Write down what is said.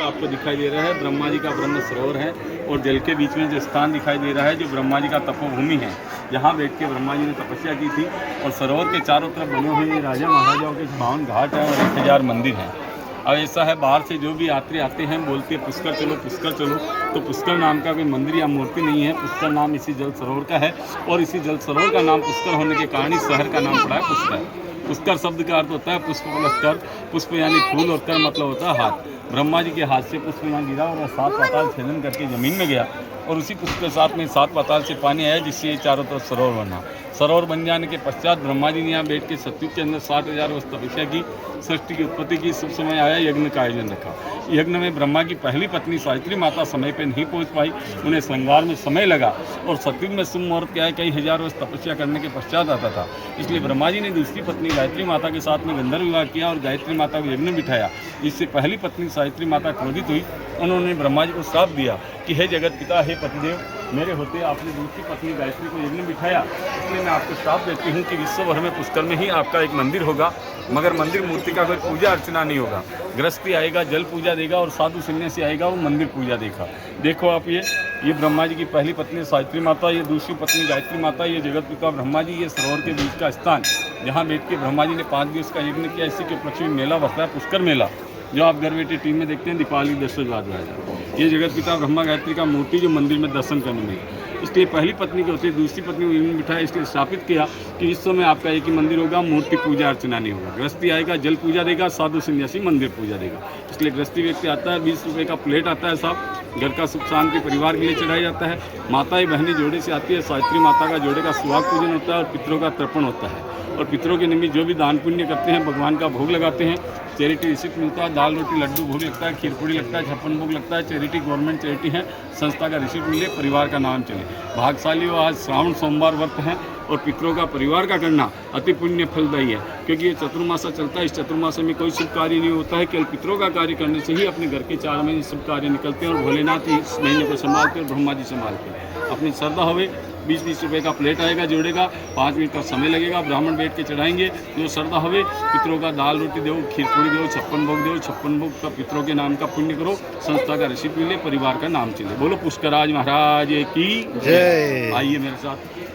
आपको दिखाई दे रहा है ब्रह्मा जी का ब्रह्म सरोवर है, और जल के बीच में जो स्थान दिखाई दे रहा है जो ब्रह्मा जी का तपोभूमि है, यहाँ बैठ के ब्रह्मा जी ने तपस्या की थी। और सरोवर के चारों तरफ बने हुए राजा महाराजाओं के 52 घाट है और 1000 मंदिर हैं। अब ऐसा है, बाहर से जो भी यात्री आते हैं बोलते हैं पुष्कर चलो पुष्कर चलो, तो पुष्कर नाम का कोई मंदिर या मूर्ति नहीं है। पुष्कर नाम इसी जल सरोवर का है, और इसी जल सरोवर का नाम पुष्कर होने के कारण इस शहर का नाम पड़ा है पुष्कर। पुष्कर शब्द का अर्थ होता है पुष्प प्लस कर, पुष्प यानी फूल और कर मतलब होता है हाथ। ब्रह्मा जी के हाथ से पुष्प यहाँ गिरा और 7 पाताल छेदन करके जमीन में गया, और उसी पुष्प के साथ में 7 पाताल से पानी आया, जिससे ये चारों तरफ सरोवर बना। सरोवर बन जाने के पश्चात ब्रह्मा जी ने यहाँ बैठ के सतयुग के अंदर 60,000 वर्ष तपस्या की, सृष्टि की उत्पत्ति की। शुभ समय आया, यज्ञ का आयोजन रखा। यज्ञ में ब्रह्मा की पहली पत्नी सावित्री माता समय पर नहीं पहुँच पाई, उन्हें श्रृंगार में समय लगा, और सतयुग में शुभ मुहूर्त क्या है, कई हजार वर्ष तपस्या करने के पश्चात आता था। इसलिए ब्रह्मा जी ने दूसरी पत्नी गायत्री माता के साथ में गंधर्व विवाह किया और गायत्री माता को यज्ञ में बिठाया। इससे पहली पत्नी सावित्री माता क्रोधित हुई, उन्होंने ब्रह्मा जी को श्राप दिया कि हे जगत पिता, हे पतिदेव, मेरे होते आपने दूसरी पत्नी गायत्री को यज्ञ में बिठाया, इसलिए मैं आपको श्राप देती हूँ कि विश्व भर में पुष्कर में ही आपका एक मंदिर होगा, मगर मंदिर मूर्ति का कोई पूजा अर्चना नहीं होगा। गृहस्थी आएगा जल पूजा देगा, और साधु सन्यासी आएगा वो मंदिर पूजा देगा। देखो आप, ये ब्रह्मा जी की पहली पत्नी सावित्री माता, ये दूसरी पत्नी गायत्री माता, ये जगत पिता ब्रह्मा जी, ये सरोवर के बीच का स्थान जहाँ बैठ के ब्रह्मा जी ने 5 दिवस का यज्ञ किया। इसी के उपलक्ष्य में मेला बसता है पुष्कर मेला, जो आप घर बैठे टीम में देखते हैं दीपावली 10 बजे बाद आएगा। ये जगत पिता ब्रह्मा गायत्री का मूर्ति जो मंदिर में दर्शन करने में, इसलिए पहली पत्नी के होते दूसरी पत्नी को यज्ञ में बिठाया, इसलिए स्थापित किया कि इस समय आपका एक ही मंदिर होगा, मूर्ति पूजा अर्चना नहीं होगा। गृहस्थी आएगा जल पूजा देगा, साधु सन्यासी मंदिर पूजा देगा। इसलिए गृहस्थी व्यक्ति आता है, 20 रुपये का प्लेट आता है साहब, घर का सुख शांति परिवार के लिए चढ़ाया जाता है। माताएं बहनें जोड़े से आती है, सावित्री माता का जोड़े का सुहाग पूजन होता है, और पितरों का तर्पण होता है। और पितरों के निमित्त जो भी दान पुण्य करते हैं, भगवान का भोग लगाते हैं, चैरिटी रिसिप्ट मिलता है, दाल रोटी लड्डू भोग लगता है, खीर पूड़ी लगता है, 56 भोग लगता है। चैरिटी गवर्नमेंट चैरिटी है, संस्था का रिसिप्ट मिले, परिवार का नाम चले। भाग्यशाली वो आज श्रावण सोमवार व्रत है, और पितरों का परिवार का करना अति पुण्य फलदायी है, क्योंकि ये चतुर्मासा चलता है। इस चतुर्मासा में कोई शुभ कार्य नहीं होता है, केवल पितरों का कार्य करने से ही अपने घर के 4 महीने शुभ कार्य निकलते हैं, और भोलेनाथ इस महीने को संभालते हैं और ब्रह्मा जी संभालते हैं। अपनी श्रद्धा होवे, 20-20 रुपये का प्लेट आएगा जोड़े का, 5 मिनट का समय लगेगा, ब्राह्मण बैठ के चढ़ाएंगे। जो श्रद्धा होवे, पितरों का दाल रोटी दो, खीर पूड़ी दो, 56 भोग दो, 56 भोग का पितरों के नाम का पुण्य करो, संस्था का रिसिप्ट मिले, परिवार का नाम चले। बोलो पुष्कराज महाराज की जय। आइए मेरे साथ।